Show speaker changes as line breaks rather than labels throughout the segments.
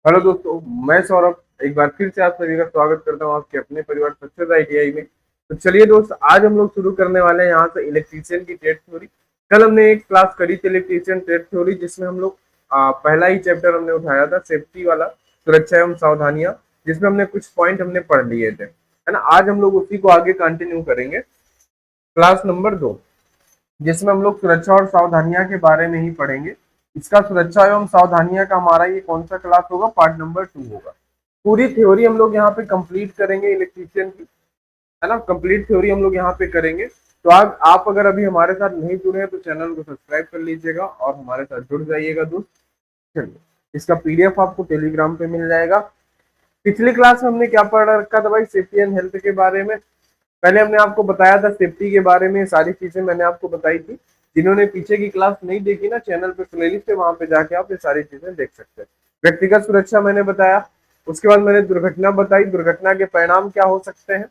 Hello दोस्तों, मैं सौरभ एक बार फिर से आप सभी का स्वागत करता हूँ आपके अपने परिवार सक्सेस आईटीआई में। तो चलिए दोस्त, आज हम लोग शुरू करने वाले हैं यहाँ से इलेक्ट्रीशियन की ट्रेड थ्योरी। कल हमने एक क्लास करी थी इलेक्ट्रीशियन ट्रेड थ्योरी, जिसमें हम लोग पहला ही चैप्टर हमने उठाया था सेफ्टी वाला, सुरक्षा एवं सावधानियां, जिसमें हमने कुछ पॉइंट हमने पढ़ लिए थे, है ना। आज हम लोग उसी को आगे कंटिन्यू करेंगे, क्लास नंबर 2, जिसमें हम लोग सुरक्षा और सावधानियां के बारे में ही पढ़ेंगे। इसका सुरक्षा एवं सावधानियां का हमारा ये कौन सा क्लास होगा? पार्ट नंबर 2 होगा। पूरी थ्योरी हम लोग यहाँ पे कंप्लीट करेंगे इलेक्ट्रीशियन की, है ना। कंप्लीट थ्योरी हम लोग यहाँ पे करेंगे। तो आप अगर अभी हमारे साथ नहीं जुड़े हैं तो चैनल को सब्सक्राइब कर लीजिएगा और हमारे साथ जुड़ जाइएगा दोस्त। चलिए, इसका पीडीएफ आपको टेलीग्राम पे मिल जाएगा। पिछली क्लास में हमने क्या पढ़ रखा था भाई? सेफ्टी एंड हेल्थ के बारे में। पहले हमने आपको बताया था सेफ्टी के बारे में, सारी चीजें मैंने आपको बताई थी। जिन्होंने पीछे की क्लास नहीं देखी ना, चैनल पे प्लेलिस्ट है, वहां पे जाके आप ये सारी चीजें देख सकते हैं। व्यक्तिगत सुरक्षा मैंने बताया, उसके बाद मैंने दुर्घटना बताई, दुर्घटना के परिणाम क्या हो सकते हैं,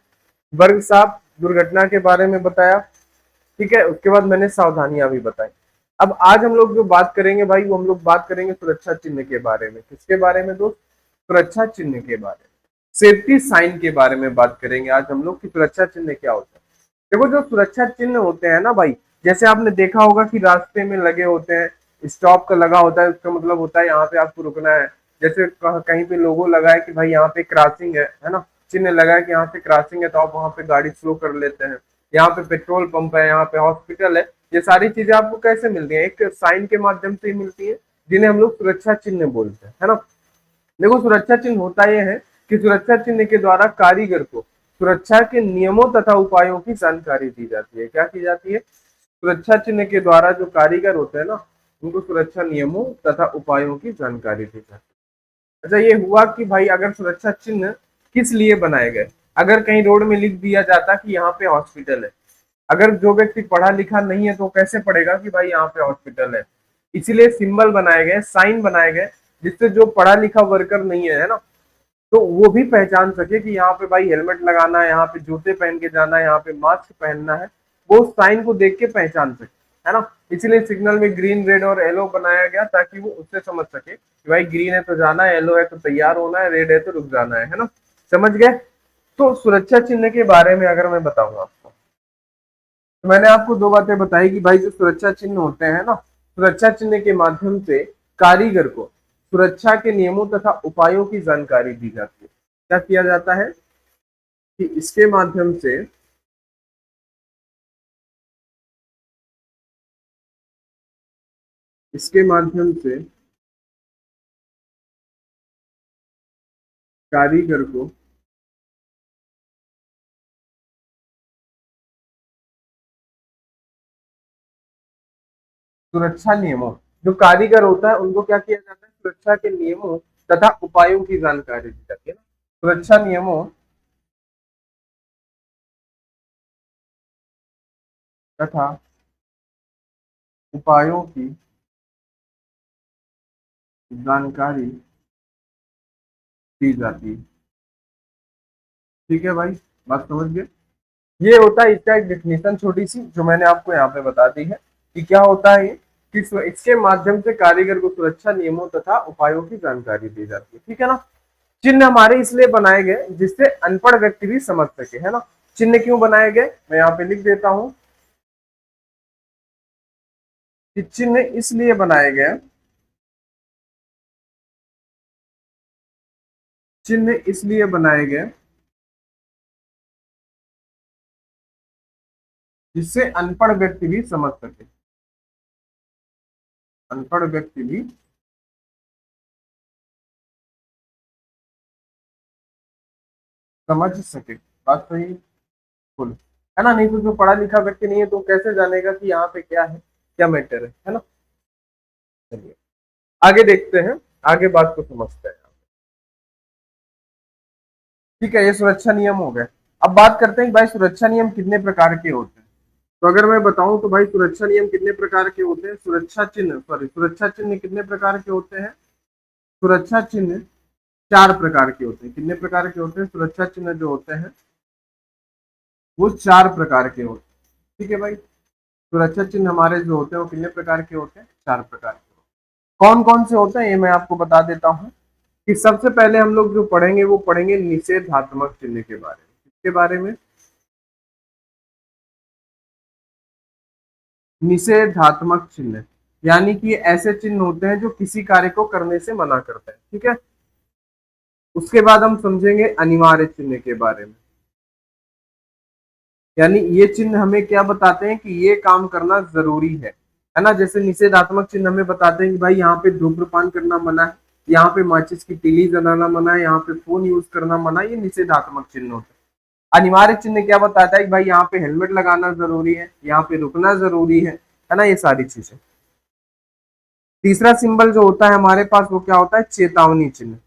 वर्ग साफ दुर्घटना के बारे में बताया, ठीक है। उसके बाद मैंने सावधानियां भी बताई। अब आज हम लोग जो बात करेंगे भाई, वो हम लोग बात करेंगे सुरक्षा चिन्ह के बारे में। किसके बारे में दोस्त? सुरक्षा चिन्ह के बारे में, सेफ्टी साइन के बारे में बात करेंगे आज हम लोग कि सुरक्षा चिन्ह क्या होता है। देखो, जो सुरक्षा चिन्ह होते हैं ना भाई, जैसे आपने देखा होगा कि रास्ते में लगे होते हैं, स्टॉप का लगा होता है, उसका मतलब होता है यहाँ पे आपको रुकना है। जैसे कहीं पे लोगो लगा है कि भाई यहाँ पे क्रॉसिंग है ना, चिन्ह लगा है कि यहाँ पे क्रॉसिंग है, तो आप वहां पे गाड़ी स्लो कर लेते हैं। यहाँ पे पेट्रोल पंप है, यहाँ पे हॉस्पिटल है। ये सारी चीजें आपको कैसे मिलती है? एक साइन के माध्यम से ही मिलती है, जिन्हें हम लोग सुरक्षा चिन्ह बोलते हैं, है ना। देखो, सुरक्षा चिन्ह होता यह है कि सुरक्षा चिन्ह के द्वारा कारीगर को सुरक्षा के नियमों तथा उपायों की जानकारी दी जाती है। क्या की जाती है? सुरक्षा चिन्ह के द्वारा जो कारीगर होते हैं ना, उनको सुरक्षा नियमों तथा उपायों की जानकारी दी जाती है। अच्छा, ये हुआ कि भाई अगर सुरक्षा चिन्ह किस लिए बनाए गए? अगर कहीं रोड में लिख दिया जाता कि यहाँ पे हॉस्पिटल है, अगर जो व्यक्ति पढ़ा लिखा नहीं है तो कैसे पढ़ेगा कि भाई यहाँ पे हॉस्पिटल है? इसीलिए सिंबल बनाए गए, साइन बनाए गए, जिससे जो पढ़ा लिखा वर्कर नहीं है ना, तो वो भी पहचान सके कि यहाँ पे भाई हेलमेट लगाना है, यहाँ पे जूते पहन के जाना है, यहाँ पे मास्क पहनना है। वो साइन को देख के पहचान सके, है ना। इसलिए सिग्नल में ग्रीन, रेड और येलो बनाया गया, ताकि वो उससे समझ सके कि भाई ग्रीन है तो जाना है, येलो है तो तैयार होना है, रेड है तो रुक जाना है ना। समझ गए? तो सुरक्षा चिन्ह के बारे में अगर मैं बताऊंगा आपको, तो मैंने आपको दो बातें बताई कि भाई जो सुरक्षा चिन्ह होते हैं ना, सुरक्षा चिन्ह के माध्यम से कारीगर को सुरक्षा के नियमों तथा उपायों की जानकारी दी जाती है। क्या किया जाता है कि इसके माध्यम से इसके माध्यम से कारीगर को सुरक्षा नियमों, जो कारीगर होता है उनको क्या किया जाता है? सुरक्षा के नियमों तथा उपायों की जानकारी दी जाती है ना। सुरक्षा नियमों तथा उपायों की जानकारी दी जाती है। ठीक है भाई, बात समझ गए? ये होता है इसका एक डेफिनेशन छोटी सी, जो मैंने आपको यहाँ पे बता दी है कि क्या होता है ये, कि इसके माध्यम से कारीगर को सुरक्षा नियमों तथा उपायों की जानकारी दी जाती है। ठीक है ना। चिन्ह हमारे इसलिए बनाए गए जिससे अनपढ़ व्यक्ति भी समझ सके, है ना। चिन्ह क्यों बनाए गए मैं यहाँ पे लिख देता हूं कि चिन्ह इसलिए बनाए गए, चिन्ह इसलिए बनाए गए जिससे अनपढ़ व्यक्ति भी समझ सके, अनपढ़ व्यक्ति भी समझ सके। बात सही बोलो, है ना। नहीं तो जो पढ़ा लिखा व्यक्ति नहीं है तो कैसे जानेगा कि यहाँ पे क्या है, क्या मैटर है ना। चलिए आगे देखते हैं, आगे बात को समझते हैं। ठीक है, ये सुरक्षा नियम हो गए। अब बात करते हैं कि भाई सुरक्षा नियम कितने प्रकार के होते हैं। तो अगर मैं बताऊं तो भाई सुरक्षा नियम कितने प्रकार के होते हैं? सुरक्षा चिन्ह कितने प्रकार के होते हैं? सुरक्षा चिन्ह 4 प्रकार के होते हैं। कितने प्रकार के होते हैं? सुरक्षा चिन्ह जो होते हैं वो 4 प्रकार के होते हैं। ठीक है भाई, सुरक्षा चिन्ह हमारे जो होते हैं वो कितने प्रकार के होते हैं? 4 प्रकार के होते हैं। कौन कौन से होते हैं ये मैं आपको बता देता हूँ। कि सबसे पहले हम लोग जो पढ़ेंगे वो पढ़ेंगे निषेधात्मक चिन्ह के बारे में। किसके बारे में? निषेधात्मक चिन्ह, यानी कि ऐसे चिन्ह होते हैं जो किसी कार्य को करने से मना करते हैं। ठीक है, उसके बाद हम समझेंगे अनिवार्य चिन्ह के बारे में, यानी ये चिन्ह हमें क्या बताते हैं कि ये काम करना जरूरी है ना। जैसे निषेधात्मक चिन्ह हमें बताते हैं कि भाई यहाँ पे धूम्रपान करना मना है, यहाँ पे माचिस की तीली जलाना मना है, यहाँ पे फोन यूज करना मना है, ये निषेधात्मक चिन्ह होते हैं। अनिवार्य चिन्ह क्या बताता है कि भाई यहाँ पे हेलमेट लगाना जरूरी है, यहाँ पे रुकना जरूरी है ना, ये सारी चीजें। तीसरा सिंबल जो होता है हमारे पास वो क्या होता है? चेतावनी चिन्ह।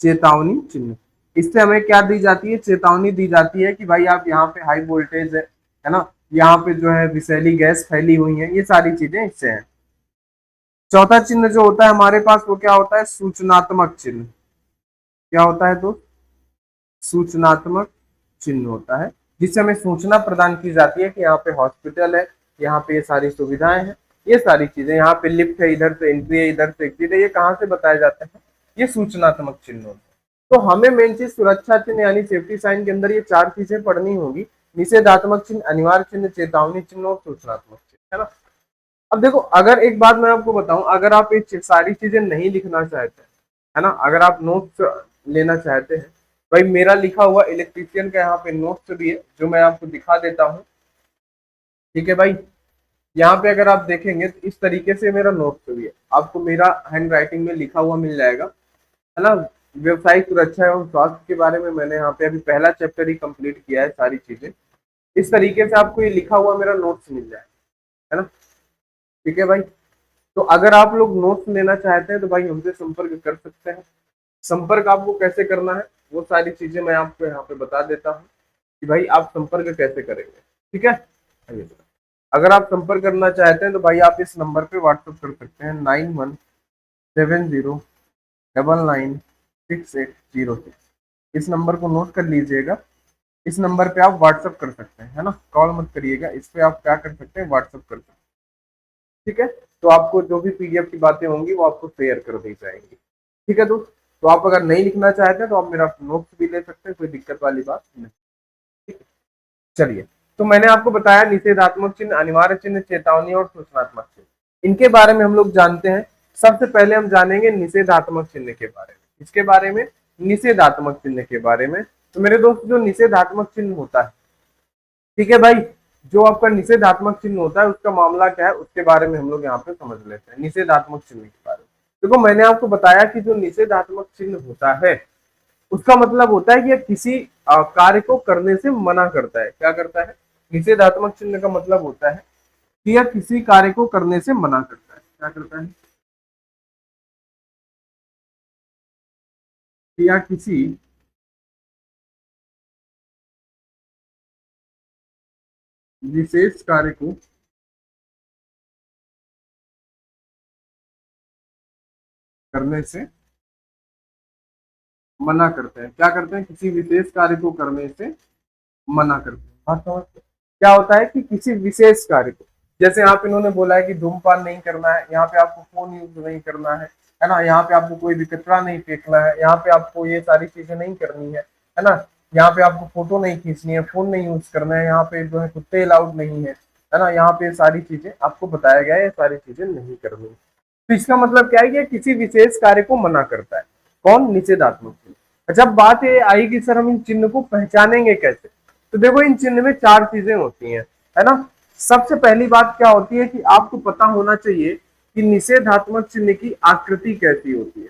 चेतावनी चिन्ह, इससे हमें क्या दी जाती है? चेतावनी दी जाती है कि भाई आप यहाँ पे हाई वोल्टेज है ना, यहाँ पे जो है विषैली गैस फैली हुई है, ये सारी चीजें इससे हैं। चौथा चिन्ह जो होता है हमारे पास वो क्या होता है? सूचनात्मक चिन्ह। क्या होता है दोस्त? सूचनात्मक चिन्ह होता है, जिससे हमें सूचना प्रदान की जाती है कि यहाँ पे हॉस्पिटल है, यहाँ पे ये सारी सुविधाएं हैं, ये सारी चीजें, यहाँ पे लिफ्ट है, इधर से एंट्री है, इधर से एग्जिट है, ये कहाँ से बताए जाते हैं? ये सूचनात्मक चिन्ह होते हैं। तो हमें मेन चीज सुरक्षा चिन्ह यानी सेफ्टी साइन के अंदर ये चार चीजें पढ़नी होगी: निषेधात्मक चिन्ह, अनिवार्य चिन्ह, चेतावनी चिन्ह और सूचनात्मक चिन्ह, है ना। अब देखो, अगर एक बात मैं आपको बताऊं, अगर आप ये सारी चीजें नहीं लिखना चाहते है ना, अगर आप नोट्स लेना चाहते हैं, भाई मेरा लिखा हुआ इलेक्ट्रीशियन का यहाँ पे नोट्स भी है जो मैं आपको दिखा देता हूँ। ठीक है भाई, यहाँ पे अगर आप देखेंगे तो इस तरीके से मेरा नोट्स भी है, आपको मेरा हैंड राइटिंग में लिखा हुआ मिल जाएगा, है ना। व्यवसायिक सुरक्षा एवं स्वास्थ्य के बारे में मैंने यहाँ पे अभी पहला चैप्टर ही कंप्लीट किया है, सारी चीजें इस तरीके से आपको ये लिखा हुआ मेरा नोट्स मिल जाए, है ना। ठीक है भाई, तो अगर आप लोग नोट्स लेना चाहते हैं तो भाई हमसे संपर्क कर सकते हैं। संपर्क आपको कैसे करना है वो सारी चीजें मैं आपको यहाँ पे बता देता हूँ कि भाई आप संपर्क कैसे करेंगे। ठीक है, आइए। अगर आप संपर्क करना चाहते हैं तो भाई आप इस नंबर पे व्हाट्सएप कर सकते हैं, 9170996806। इस नंबर को नोट कर लीजिएगा, इस नंबर पे आप व्हाट्सएप कर सकते हैं, है ना। कॉल मत करिएगा, इस पे आप क्या कर सकते हैं? व्हाट्सएप कर सकते हैं। ठीक है, तो आपको जो भी पीडीएफ की बातें होंगी वो आपको शेयर कर दी जाएंगी। ठीक है दोस्त, तो आप अगर नहीं लिखना चाहते हैं तो आप मेरा नोट्स भी ले सकते हैं, कोई दिक्कत वाली बात नहीं। ठीक है, चलिए, तो मैंने आपको बताया निषेधात्मक चिन्ह, अनिवार्य चिन्ह, चेतावनी और सूचनात्मक चिन्ह, इनके बारे में हम लोग जानते हैं। सबसे पहले हम जानेंगे निषेधात्मक चिन्ह के बारे में। इसके बारे में, निषेधात्मक चिन्ह के बारे में। तो मेरे दोस्त, जो निषेधात्मक चिन्ह होता है, ठीक है भाई, जो आपका निषेधात्मक चिन्ह होता है उसका मामला क्या है उसके बारे में हम लोग यहाँ पे समझ लेते हैं। निषेधात्मक चिन्ह के बारे में देखो, मैंने आपको बताया कि जो निषेधात्मक चिन्ह होता है उसका मतलब होता है कि यह किसी कार्य को करने से मना करता है। क्या करता है? निषेधात्मक चिन्ह का मतलब होता है कि यह किसी कार्य को करने से मना करता है। क्या करता है? कि यह किसी विशेष कार्य को करने से मना करते हैं। क्या करते हैं? किसी विशेष कार्य को करने से मना करते हैं। बात समझते हैं? क्या होता है कि किसी विशेष कार्य को, जैसे यहाँ पे इन्होंने बोला है कि धूमपान नहीं करना है, यहाँ पे आपको फोन यूज नहीं करना है ना, यहाँ पे आपको कोई भी कचरा नहीं फेंकना है, यहाँ पे आपको ये सारी चीजें नहीं करनी है ना, यहाँ पे आपको फोटो नहीं खींचनी है, फोन नहीं यूज करना है, यहाँ पे जो है कुत्ते अलाउड नहीं है ना, यहाँ पे सारी चीजें आपको बताया गया है, ये सारी चीजें नहीं करनी। तो इसका मतलब क्या है कि किसी विशेष कार्य को मना करता है। कौन? निषेधात्मक चिन्ह। जब बात ये आई कि सर हम इन चिन्ह को पहचानेंगे कैसे, तो देखो इन चिन्ह में चार चीजें होती हैं, है ना। सबसे पहली बात क्या होती है कि आपको पता होना चाहिए कि निषेधात्मक चिन्ह की आकृति कैसी होती है।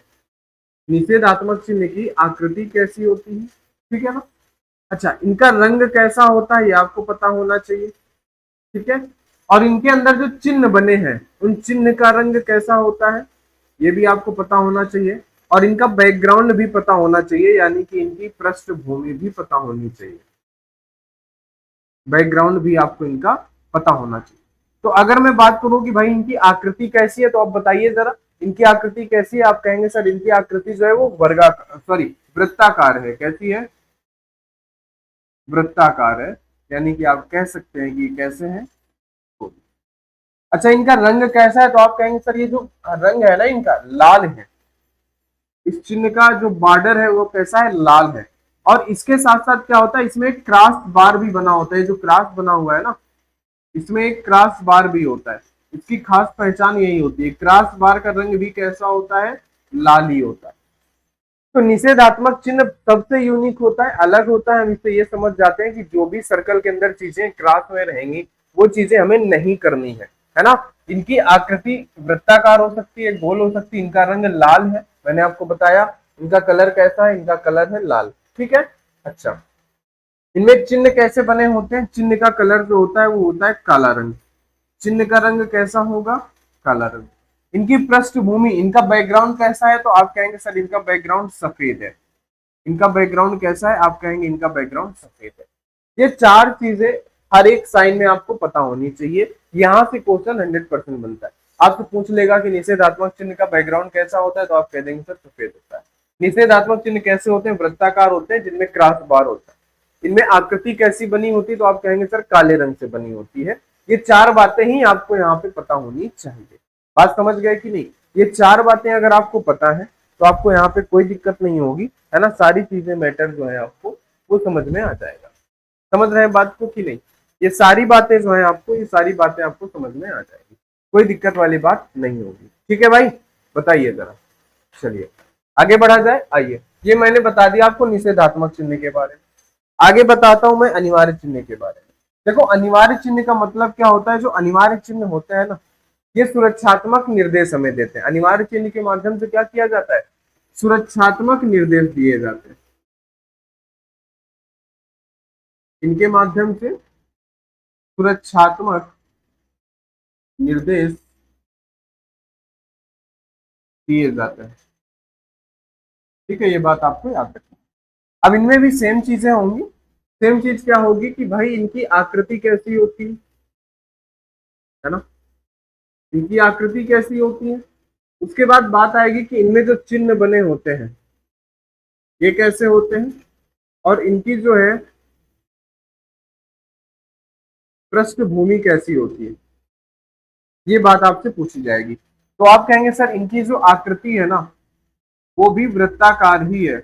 निषेधात्मक चिन्ह की आकृति कैसी होती है, ठीक है ना। अच्छा, इनका रंग कैसा होता है ये आपको पता होना चाहिए, ठीक है। और इनके अंदर जो चिन्ह बने हैं उन चिन्ह का रंग कैसा होता है ये भी आपको पता होना चाहिए। और इनका बैकग्राउंड भी पता होना चाहिए, यानी कि इनकी पृष्ठभूमि भी पता होनी चाहिए। बैकग्राउंड भी आपको इनका पता होना चाहिए। तो अगर मैं बात करूं कि भाई इनकी आकृति कैसी है, तो आप बताइए जरा, इनकी आकृति कैसी है? आप कहेंगे सर इनकी आकृति जो है वो वृत्ताकार है। कैसी है? वृत्ताकार है, यानी कि आप कह सकते हैं कि कैसे है? अच्छा, इनका रंग कैसा है? तो आप कहेंगे सर ये जो रंग है ना इनका लाल है। इस चिन्ह का जो बॉर्डर है वो कैसा है? लाल है। और इसके साथ साथ क्या होता है, इसमें एक क्रॉस बार भी बना होता है। जो क्रॉस बना हुआ है ना, इसमें एक क्रॉस बार भी होता है। इसकी खास पहचान यही होती है। क्रॉस बार का रंग भी कैसा होता है? लाल ही होता है। तो निषेधात्मक चिन्ह सबसे यूनिक होता है, अलग होता है। हम इससे ये समझ जाते हैं कि जो भी सर्कल के अंदर चीजें क्रॉस में रहेंगी वो चीजें हमें नहीं करनी है ना। इनकी आकृति वृत्ताकार हो सकती है, गोल हो सकती है। इनका रंग लाल है, मैंने आपको बताया। इनका कलर कैसा है? इनका कलर है लाल। ठीक है। अच्छा, इनमें चिन्ह कैसे बने होते हैं? चिन्ह का कलर जो होता है वो होता है काला रंग। चिन्ह का रंग कैसा होगा? काला रंग। इनकी पृष्ठभूमि, इनका बैकग्राउंड कैसा है? तो आप कहेंगे सर इनका बैकग्राउंड सफेद है। इनका बैकग्राउंड कैसा है? आप कहेंगे इनका बैकग्राउंड सफेद है। ये चार चीजें हर एक साइन में आपको पता होनी चाहिए। यहां से क्वेश्चन 100% बनता है। आपसे पूछ लेगा कि निषेधात्मक चिन्ह का बैकग्राउंड कैसा होता है, तो आप कह देंगे सर सफेद होता है। निषेधात्मक चिन्ह कैसे होते हैं? वृत्ताकार होते हैं जिनमें क्रॉस बार होता है। इनमें आकृति कैसी बनी होती है? तो आप कहेंगे सर काले रंग से बनी होती है। ये चार बातें ही आपको यहाँ पे पता होनी चाहिए। बात समझ गए कि नहीं? ये चार बातें अगर आपको पता है तो आपको यहाँ पे कोई दिक्कत नहीं होगी, है ना। सारी चीजें मैटर जो है आपको वो समझ में आ जाएगा। समझ रहे हैं बात को कि नहीं? ये सारी बातें जो है आपको, ये सारी बातें आपको समझ में आ जाएगी। कोई दिक्कत वाली बात नहीं होगी। ठीक है भाई, बताइए जरा। चलिए आगे बढ़ा जाए। आइए, ये मैंने बता दिया आपको निषेधात्मक चिन्ह के बारे में। आगे बताता हूं मैं अनिवार्य चिन्ह के बारे में। देखो, अनिवार्य चिन्ह का मतलब क्या होता है? जो अनिवार्य चिन्ह होते हैं ना, ये सुरक्षात्मक निर्देश हमें देते हैं। अनिवार्य चिन्ह के माध्यम से क्या किया जाता है? सुरक्षात्मक निर्देश दिए जाते हैं। इनके माध्यम से सुरक्षात्मक निर्देश दिए जाते हैं। ठीक है, ये बात आपको याद रखना। अब इनमें भी सेम चीजें होंगी। सेम चीज क्या होगी कि भाई इनकी आकृति कैसी होती है ना, इनकी आकृति कैसी होती है। उसके बाद बात आएगी कि इनमें जो चिन्ह बने होते हैं ये कैसे होते हैं, और इनकी जो है पृष्ठभूमि कैसी होती है, ये बात आपसे पूछी जाएगी। तो आप कहेंगे सर इनकी जो आकृति है ना वो भी वृत्ताकार ही है।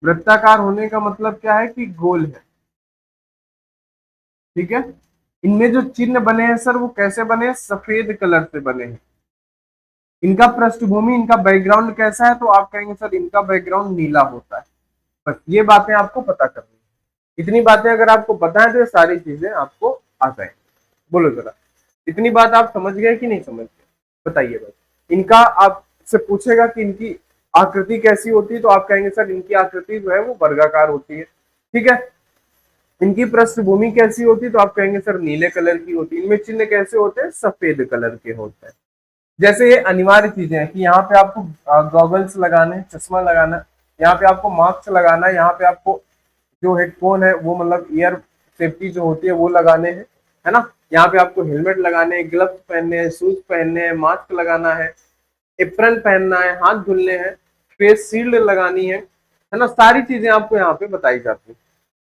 वृत्ताकार होने का मतलब क्या है? कि गोल है। ठीक है। इनमें जो चिन्ह बने हैं सर वो कैसे बने हैं? सफेद कलर से बने हैं। इनका पृष्ठभूमि, इनका बैकग्राउंड कैसा है? तो आप कहेंगे सर इनका बैकग्राउंड नीला होता है। बस ये बातें आपको पता करनी है। इतनी बातें अगर आपको पता है तो ये सारी चीजें आपको आ जाएंगी। बोलो जरा, इतनी बात आप समझ गए कि नहीं समझ गए? बताइए बस। इनका आपसे पूछेगा कि इनकी आकृति कैसी होती है, तो आप कहेंगे सर इनकी आकृति जो है वो वर्गाकार होती है। ठीक है। इनकी पृष्ठभूमि कैसी होती है? तो आप कहेंगे सर नीले कलर की होती है। इनमें चिन्ह कैसे होते हैं? सफेद कलर के होते हैं। जैसे ये अनिवार्य चीजें हैं कि यहाँ पे आपको गॉगल्स लगाने, चश्मा लगाना, यहाँ पे आपको मास्क लगाना, यहाँ पे आपको जो हेडफोन है वो मतलब ईयर सेफ्टी जो होती है वो लगाने हैं, है ना। यहाँ पे आपको हेलमेट लगाने हैं, ग्लव्स पहनने हैं, शूज पहनने हैं, मास्क लगाना है, एप्रन पहनना है, हाथ धुलने हैं, फेस शील्ड लगानी है ना। सारी चीजें आपको यहाँ पे बताई जाती है।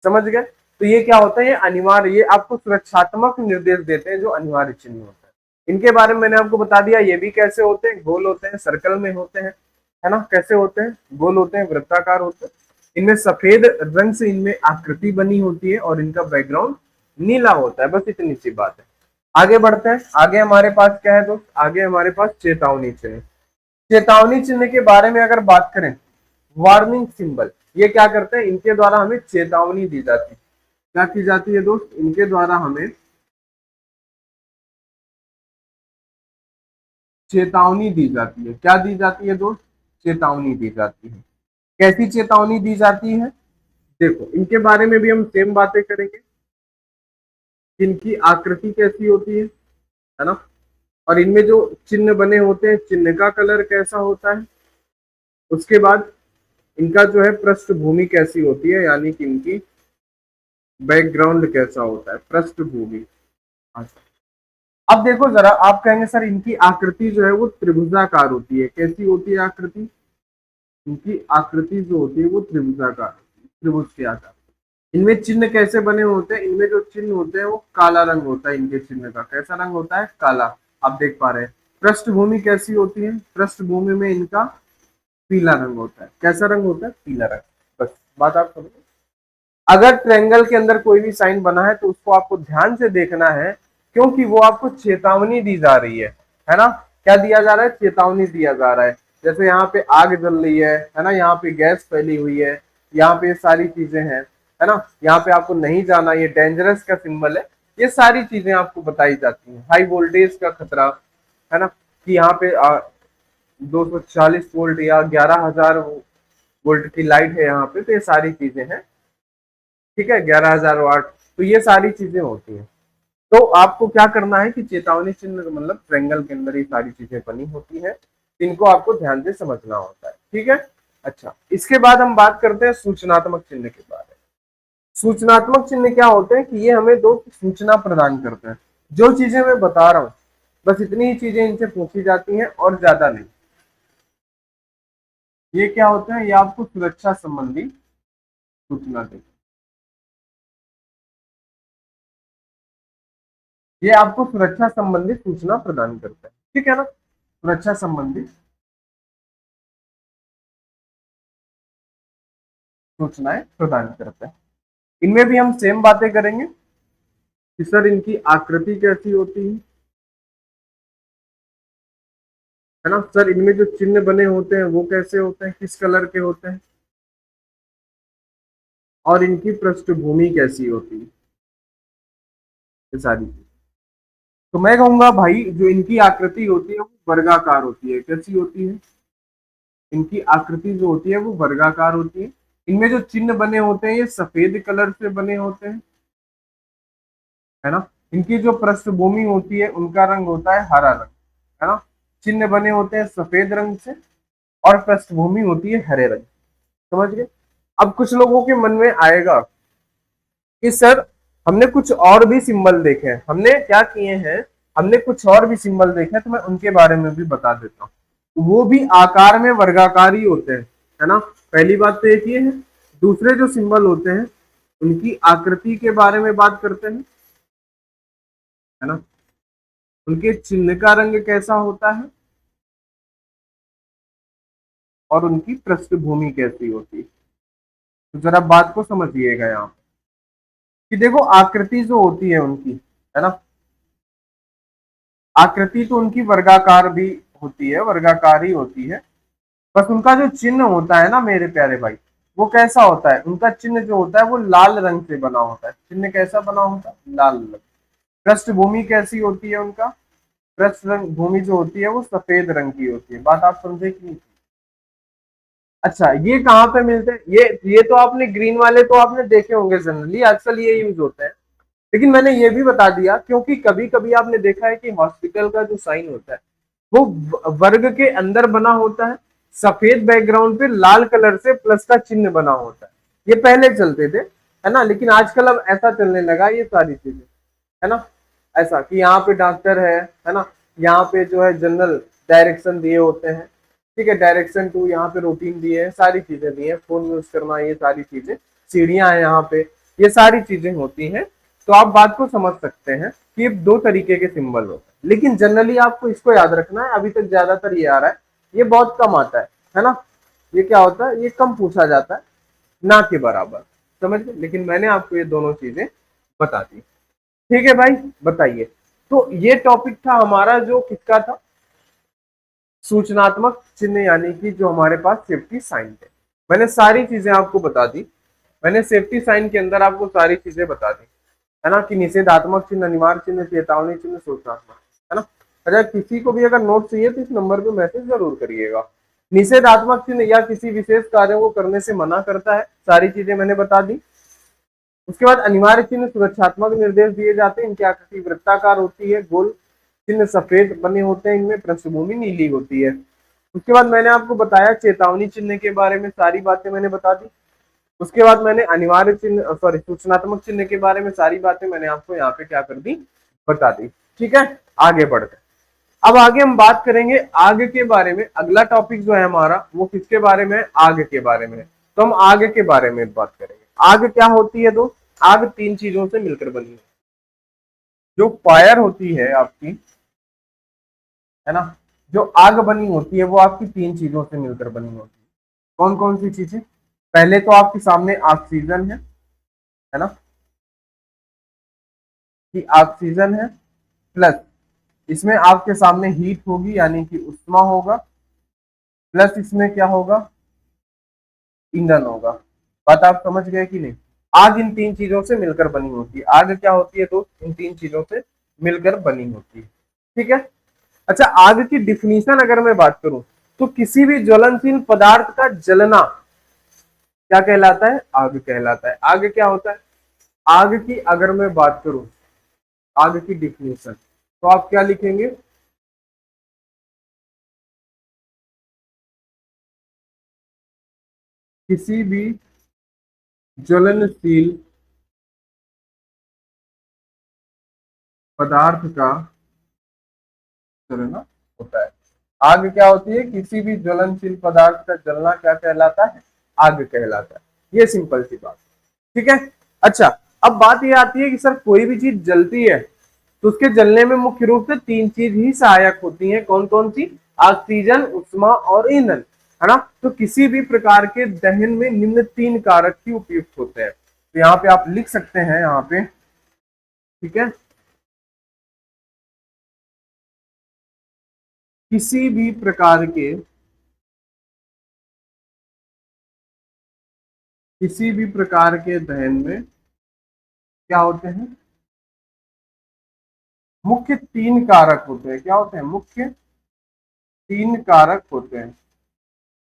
समझ गए? तो ये क्या होता है? ये अनिवार्य, ये आपको सुरक्षात्मक निर्देश देते हैं जो अनिवार्य चिन्ह होता है। इनके बारे में मैंने आपको बता दिया। ये भी कैसे होते हैं? गोल होते हैं, सर्कल में होते हैं, है ना। कैसे होते हैं? गोल होते हैं, वृत्ताकार होते हैं। इनमें सफेद रंग से इनमें आकृति बनी होती है और इनका बैकग्राउंड नीला होता है। बस इतनी सी बात है। आगे बढ़ते हैं। आगे हमारे पास क्या है दोस्त? आगे हमारे पास चेतावनी चिन्ह। चेतावनी चिन्ह के बारे में अगर बात करें, वार्निंग सिंबल, ये क्या करते हैं? इनके द्वारा हमें चेतावनी दी जाती है। क्या की जाती है दोस्त? इनके द्वारा हमें चेतावनी दी जाती है। क्या दी जाती है दोस्त? चेतावनी दी जाती है। कैसी चेतावनी दी जाती है? देखो, इनके बारे में भी हम सेम बातें करेंगे। इनकी आकृति कैसी होती है ना, और इनमें जो चिन्ह बने होते हैं चिन्ह का कलर कैसा होता है। उसके बाद इनका जो है पृष्ठभूमि कैसी होती है, यानी कि इनकी बैकग्राउंड कैसा होता है, पृष्ठभूमि। अच्छा, अब देखो जरा, आप कहेंगे सर इनकी आकृति जो है वो त्रिभुजाकार होती है। कैसी होती है आकृति? इनकी आकृति जो होती है वो त्रिभुजाकार होती है, त्रिभुज के आकार। इनमें चिन्ह कैसे बने होते हैं, इनमें जो चिन्ह होते हैं वो काला रंग होता है, इनके चिन्ह का कैसा रंग होता है, काला। आप देख पा रहे हैं। पृष्ठभूमि कैसी होती है, पृष्ठभूमि में इनका पीला रंग होता है। कैसा रंग होता है, पीला रंग। बस बात आप समझ। अगर ट्रायंगल के अंदर कोई भी साइन बना है तो उसको आपको ध्यान से देखना है, क्योंकि वो आपको चेतावनी दी जा रही है ना। क्या दिया जा रहा है, चेतावनी दिया जा रहा है। जैसे यहाँ पे आग जल रही है ना, यहाँ पे गैस फैली हुई है, यहाँ पे सारी चीजें हैं, है ना। यहाँ पे आपको नहीं जाना, ये डेंजरस का सिंबल है। ये सारी चीजें आपको बताई जाती हैं। हाई वोल्टेज का खतरा, है ना, कि यहाँ पे 240 वोल्ट या 11,000 वोल्ट की लाइट है यहाँ पे, तो ये सारी चीजें हैं। ठीक है, 11,000 वाट। तो ये सारी चीजें होती हैं। तो आपको क्या करना है कि चेतावनी चिन्ह मतलब ट्रायंगल के अंदर ये सारी चीजें बनी होती है, इनको आपको ध्यान से समझना होता है। ठीक है। अच्छा, इसके बाद हम बात करते हैं सूचनात्मक चिन्ह के बारे में। सूचनात्मक चिन्ह क्या होते हैं कि ये हमें दो सूचना प्रदान करते हैं। जो चीजें मैं बता रहा हूं, बस इतनी ही चीजें इनसे पूछी जाती हैं और ज्यादा नहीं। ये क्या होते हैं, ये आपको सुरक्षा संबंधी सूचना देते हैं। ये आपको सुरक्षा संबंधी सूचना प्रदान करता है। ठीक है ना, सुरक्षा संबंधी सूचनाएं प्रदान करता है। इनमें भी हम सेम बातें करेंगे कि सर इनकी आकृति कैसी होती है ना, सर इनमें जो चिन्ह बने होते हैं वो कैसे होते हैं, किस कलर के होते हैं, और इनकी पृष्ठभूमि कैसी होती है, ये सारी चीज। तो मैं कहूंगा भाई, जो इनकी आकृति होती है वो वर्गाकार होती है। कैसी होती है, इनकी आकृति जो होती है वो वर्गाकार होती है। इनमें जो चिन्ह बने होते हैं ये सफेद कलर से बने होते हैं, है ना। इनकी जो पृष्ठभूमि होती है उनका रंग होता है हरा रंग, है ना। चिन्ह बने होते हैं सफेद रंग से और पृष्ठभूमि होती है हरे रंग। समझ गए। अब कुछ लोगों के मन में आएगा कि सर हमने कुछ और भी सिंबल देखे हैं, हमने क्या किए हैं, हमने कुछ और भी सिंबल देखे हैं, तो मैं उनके बारे में भी बता देता हूँ। वो भी आकार में वर्गाकार ही होते हैं, है ना। पहली बात तो एक ये है। दूसरे जो सिंबल होते हैं उनकी आकृति के बारे में बात करते हैं, है ना। उनके चिन्ह का रंग कैसा होता है और उनकी पृष्ठभूमि कैसी होती है। तो जरा बात को समझिएगा यहाँ पे कि देखो आकृति जो होती है उनकी, है ना, आकृति तो उनकी वर्गाकार भी होती है, वर्गाकार ही होती है। बस उनका जो चिन्ह होता है ना मेरे प्यारे भाई, वो कैसा होता है, उनका चिन्ह जो होता है वो लाल रंग से बना होता है। चिन्ह कैसा बना होता है, लाल रंग। पृष्ठभूमि कैसी होती है उनका, पृष्ठभूमि जो होती है वो सफेद रंग की होती है। बात आप समझे कि नहीं। अच्छा, ये कहाँ पे मिलते हैं, ये तो आपने ग्रीन वाले तो आपने देखे होंगे, जनरली आजकल ये यूज होते हैं। लेकिन मैंने ये भी बता दिया क्योंकि कभी कभी आपने देखा है कि हॉस्पिटल का जो साइन होता है वो वर्ग के अंदर बना होता है, सफेद बैकग्राउंड पे लाल कलर से प्लस का चिन्ह बना होता है। ये पहले चलते थे, है ना, लेकिन आजकल अब ऐसा चलने लगा ये सारी चीजें, है ना। ऐसा कि यहाँ पे डॉक्टर है ना, यहाँ पे जो है जनरल डायरेक्शन दिए होते हैं। ठीक है, डायरेक्शन टू, यहाँ पे रूटीन दिए है, सारी चीजें दी है, फोन यूज करना, ये सारी चीजें, सीढ़ियां हैं यहाँ पे, ये सारी चीजें होती हैं। तो आप बात को समझ सकते हैं कि ये दो तरीके के सिंबल होते हैं, लेकिन जनरली आपको इसको याद रखना है। अभी तक ज्यादातर ये आ रहा है, ये बहुत कम आता है ना। ये क्या होता है, ये कम पूछा जाता है, ना के बराबर। समझ गए, लेकिन मैंने आपको ये दोनों चीजें बता दी। ठीक है भाई, बताइए। तो ये टॉपिक था हमारा जो किसका था, सूचनात्मक चिन्ह, यानी कि जो हमारे पास सेफ्टी साइन थे। मैंने सारी चीजें आपको बता दी। मैंने सेफ्टी साइन के अंदर आपको सारी चीजें बता दी, है ना, कि निषेधात्मक चिन्ह, अनिवार्य चिन्ह, चेतावनी चिन्ह, सूचनात्मक, है ना। अगर किसी को भी अगर नोट चाहिए तो इस नंबर पे मैसेज जरूर करिएगा। निषेधात्मक चिन्ह या किसी विशेष कार्य को करने से मना करता है, सारी चीजें मैंने बता दी। उसके बाद अनिवार्य चिन्ह सुरक्षात्मक निर्देश दिए जाते हैं, इनकी आकृति वृत्ताकार होती है, गोल चिन्ह सफेद बने होते हैं, इनमें पृष्ठभूमि नीली होती है। उसके बाद मैंने आपको बताया चेतावनी चिन्ह के बारे में, सारी बातें मैंने बता दी। उसके बाद मैंने अनिवार्य चिन्ह सॉरी सूचनात्मक चिन्ह के बारे में सारी बातें मैंने आपको यहाँ पे क्या कर दी, बता दी। ठीक है, आगे बढ़ते। अब आगे हम बात करेंगे आग के बारे में। अगला टॉपिक जो है हमारा वो किसके बारे में है, आग के बारे में। तो हम आग के बारे में बात करेंगे। आग क्या होती है दोस्त? आग तीन चीजों से मिलकर बनी है। जो फायर होती है आपकी, है ना, जो आग बनी होती है वो आपकी तीन चीजों से मिलकर बनी होती है। कौन कौन सी चीजें? पहले तो आपके सामने ऑक्सीजन है ना, कि ऑक्सीजन है, प्लस इसमें आपके सामने हीट होगी यानी कि उष्मा होगा, प्लस इसमें क्या होगा? ईंधन होगा। बात आप समझ गए कि नहीं? आग इन तीन चीजों से मिलकर बनी होती है। आग क्या होती है दोस्त? इन तीन चीजों से मिलकर बनी होती है। ठीक है। अच्छा, आग की डिफिनीशन अगर मैं बात करूं तो किसी भी ज्वलनशील पदार्थ का जलना क्या कहलाता है? आग कहलाता है। आग क्या होता है? आग की अगर मैं बात करूं, आग की डिफिनीशन, तो आप क्या लिखेंगे? किसी भी ज्वलनशील पदार्थ का जलना होता है। आग क्या होती है? किसी भी ज्वलनशील पदार्थ का जलना क्या कहलाता है? आग कहलाता है। ये सिंपल सी बात। ठीक है। अच्छा, अब बात ये आती है कि सर कोई भी चीज जलती है तो उसके जलने में मुख्य रूप से तीन चीज ही सहायक होती हैं। कौन कौन सी? ऑक्सीजन, उष्मा और ईंधन, है ना। तो किसी भी प्रकार के दहन में निम्न तीन कारक ही उपयुक्त होते हैं। तो यहाँ पे आप लिख सकते हैं यहाँ पे, ठीक है, किसी भी प्रकार के, किसी भी प्रकार के दहन में क्या होते हैं? मुख्य तीन कारक होते हैं। क्या होते हैं? मुख्य तीन कारक होते हैं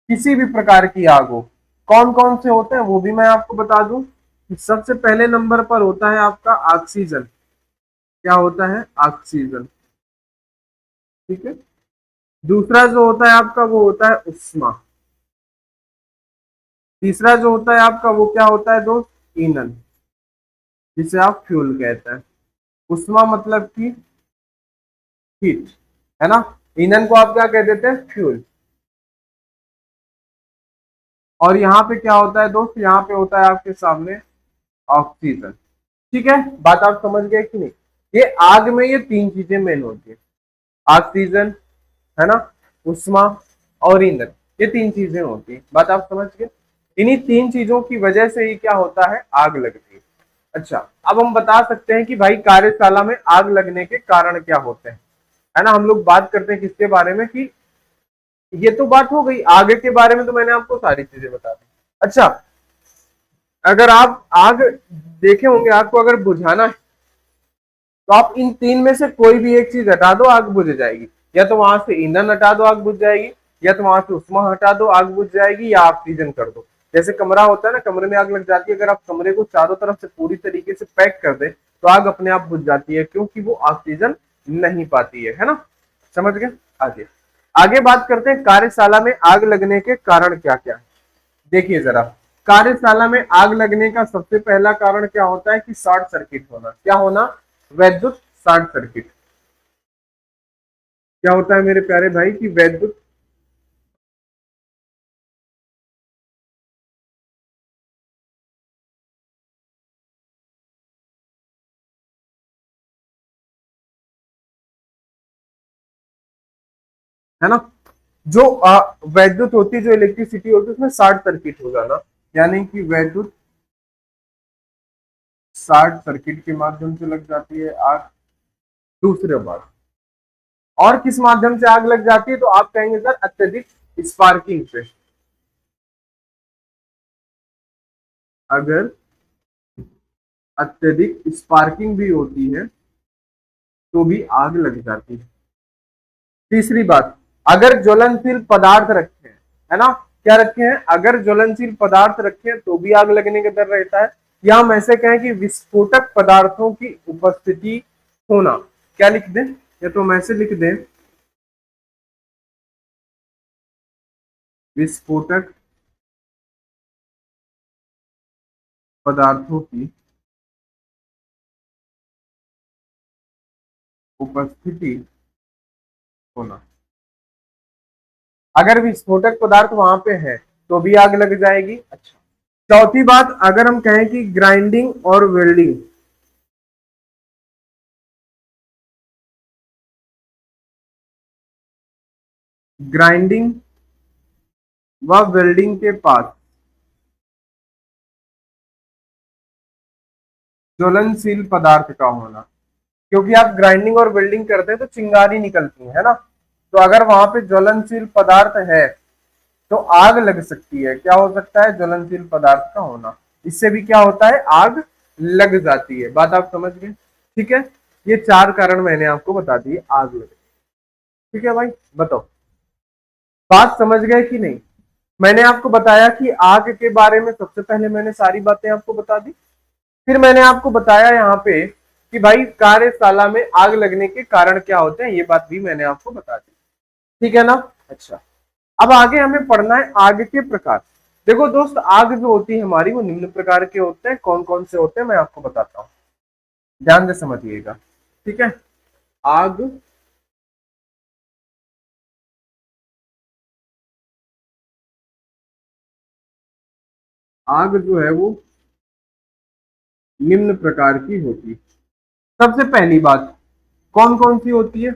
किसी भी प्रकार की आग हो। कौन कौन से होते हैं वो भी मैं आपको बता दूं कि सबसे पहले नंबर पर होता है आपका ऑक्सीजन। क्या होता है? ऑक्सीजन। ठीक है। दूसरा जो होता है आपका वो होता है उष्मा। तीसरा जो होता है आपका वो क्या होता है दोस्त? ईंधन, जिसे आप फ्यूल कहते हैं। उष्मा मतलब कि हीट, है ना। ईंधन को आप क्या कह देते हैं? फ्यूल। और यहाँ पे क्या होता है दोस्त? यहाँ पे होता है आपके सामने ऑक्सीजन। ठीक है। बात आप समझ गए कि नहीं? ये आग में ये तीन चीजें मेन होती है, ऑक्सीजन, है ना, उष्मा और ईंधन। ये तीन चीजें होती है। बात आप समझ गए? इन्हीं तीन चीजों की वजह से ही क्या होता है? आग लगती है। अच्छा, अब हम बता सकते हैं कि भाई कार्यशाला में आग लगने के कारण क्या होते हैं, है ना। हम लोग बात करते हैं किसके बारे में? कि ये तो बात हो गई आग के बारे में, तो मैंने आपको सारी चीजें बता दी। अच्छा, अगर आप आग देखे होंगे, आग को अगर बुझाना है तो आप इन तीन में से कोई भी एक चीज हटा दो, आग बुझ जाएगी। या तो वहां से ईंधन हटा दो, आग बुझ जाएगी, या तो वहां से उष्मा हटा दो, आग बुझ जाएगी, या ऑक्सीजन कर दो। जैसे कमरा होता है ना, कमरे में आग लग जाती है, अगर आप कमरे को चारों तरफ से पूरी तरीके से पैक कर दे तो आग अपने आप बुझ जाती है, क्योंकि वो ऑक्सीजन नहीं पाती है ना। समझ गए? आगे आगे बात करते हैं कार्यशाला में आग लगने के कारण क्या क्या है। देखिए जरा, कार्यशाला में आग लगने का सबसे पहला कारण क्या होता है? कि शॉर्ट सर्किट होना। क्या होना? वैद्युत शॉर्ट सर्किट। क्या होता है मेरे प्यारे भाई? कि वैद्युत, है ना, जो वैद्युत होती है, जो इलेक्ट्रिसिटी होती है, उसमें शॉर्ट सर्किट हो जाना, यानी कि वैद्युत शॉर्ट सर्किट के माध्यम से लग जाती है आग। दूसरे बात, और किस माध्यम से आग लग जाती है? तो आप कहेंगे सर अत्यधिक स्पार्किंग से। अगर अत्यधिक स्पार्किंग भी होती है तो भी आग लग जाती है। तीसरी बात, अगर ज्वलनशील पदार्थ रखे हैं, है ना, क्या रखे हैं? अगर ज्वलनशील पदार्थ रखे हैं तो भी आग लगने का डर रहता है। या हम ऐसे कहें कि विस्फोटक पदार्थों की उपस्थिति होना। क्या लिख दें? या तो हम ऐसे लिख दें, विस्फोटक पदार्थों की उपस्थिति होना। अगर विस्फोटक पदार्थ वहां पे है तो भी आग लग जाएगी। अच्छा, चौथी बात, अगर हम कहें कि ग्राइंडिंग और वेल्डिंग, ग्राइंडिंग व वेल्डिंग के पास ज्वलनशील पदार्थ का होना, क्योंकि आप ग्राइंडिंग और वेल्डिंग करते हैं तो चिंगारी निकलती है ना, तो अगर वहां पे ज्वलनशील पदार्थ है तो आग लग सकती है। क्या हो सकता है? ज्वलनशील पदार्थ का होना, इससे भी क्या होता है? आग लग जाती है। बात आप समझ गए? ठीक है, ये चार कारण मैंने आपको बता दिए आग लगे। ठीक है भाई, बताओ बात समझ गए कि नहीं? मैंने आपको बताया कि आग के बारे में सबसे पहले मैंने सारी बातें आपको बता दी, फिर मैंने आपको बताया यहाँ पे कि भाई कार्यशाला में आग लगने के कारण क्या होते हैं, ये बात भी मैंने आपको बता दी। ठीक है ना? अच्छा, अब आगे हमें पढ़ना है आग के प्रकार। देखो दोस्त, आग जो होती है हमारी वो निम्न प्रकार के होते हैं। कौन कौन से होते हैं मैं आपको बताता हूँ, ध्यान से समझिएगा। ठीक है, आग आग जो है वो निम्न प्रकार की होती है। सबसे पहली बात कौन कौन सी होती है?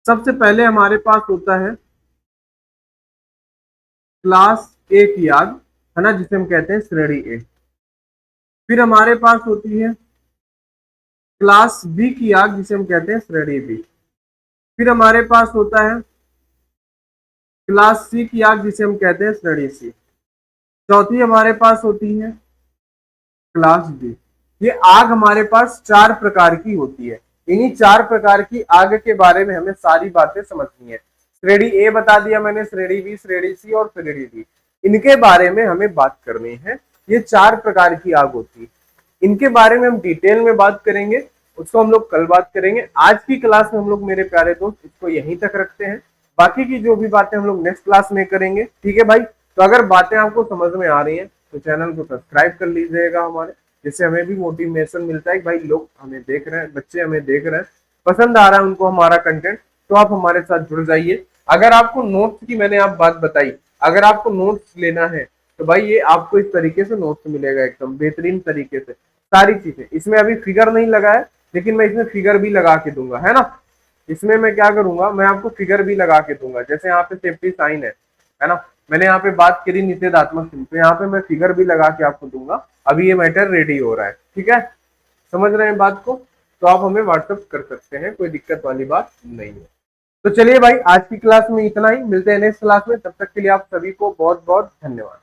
सबसे पहले हमारे पास होता है क्लास ए की आग, है ना, जिसे हम कहते हैं श्रेणी ए। फिर हमारे पास होती है क्लास बी की आग, जिसे हम कहते हैं श्रेणी बी। फिर हमारे पास होता है क्लास सी की आग, जिसे हम कहते हैं श्रेणी सी। चौथी हमारे पास होती है क्लास डी। ये आग हमारे पास चार प्रकार की होती है। इन्हीं चार प्रकार की आग के बारे में हमें सारी बातें समझनी है। श्रेणी ए बता दिया मैंने, श्रेणी बी, श्रेणी सी और श्रेणी डी, इनके बारे में हमें बात करनी है। ये चार प्रकार की आग होती है, इनके बारे में हम डिटेल में बात करेंगे, उसको हम लोग कल बात करेंगे। आज की क्लास में हम लोग मेरे प्यारे दोस्त इसको यहीं तक रखते हैं, बाकी की जो भी बातें हम लोग नेक्स्ट क्लास में करेंगे। ठीक है भाई, तो अगर बातें आपको समझ में आ रही हैं तो चैनल को सब्सक्राइब कर लीजिएगा हमारे, जिससे हमें भी मोटिवेशन मिलता है कि भाई लोग हमें देख रहे हैं, बच्चे हमें देख रहे हैं, पसंद आ रहा है उनको हमारा कंटेंट, तो आप हमारे साथ जुड़ जाइए। अगर आपको नोट्स की मैंने आप बात बताई, अगर आपको नोट्स लेना है तो भाई ये आपको इस तरीके से नोट्स मिलेगा, एकदम बेहतरीन तरीके से सारी चीजें। इसमें अभी फिगर नहीं लगा है, लेकिन मैं इसमें फिगर भी लगा के दूंगा, है ना। इसमें मैं क्या करूंगा, मैं आपको फिगर भी लगा के दूंगा। जैसे यहाँ पे सेफ्टी साइन है ना, मैंने यहाँ पे बात करी निषेधात्मक चिन्ह, तो यहाँ पे मैं फिगर भी लगा के आपको दूंगा। अभी ये मैटर रेडी हो रहा है, ठीक है, समझ रहे हैं बात को? तो आप हमें व्हाट्सअप कर सकते हैं, कोई दिक्कत वाली बात नहीं है। तो चलिए भाई, आज की क्लास में इतना ही, मिलते हैं नेक्स्ट क्लास में, तब तक के लिए आप सभी को बहुत बहुत धन्यवाद।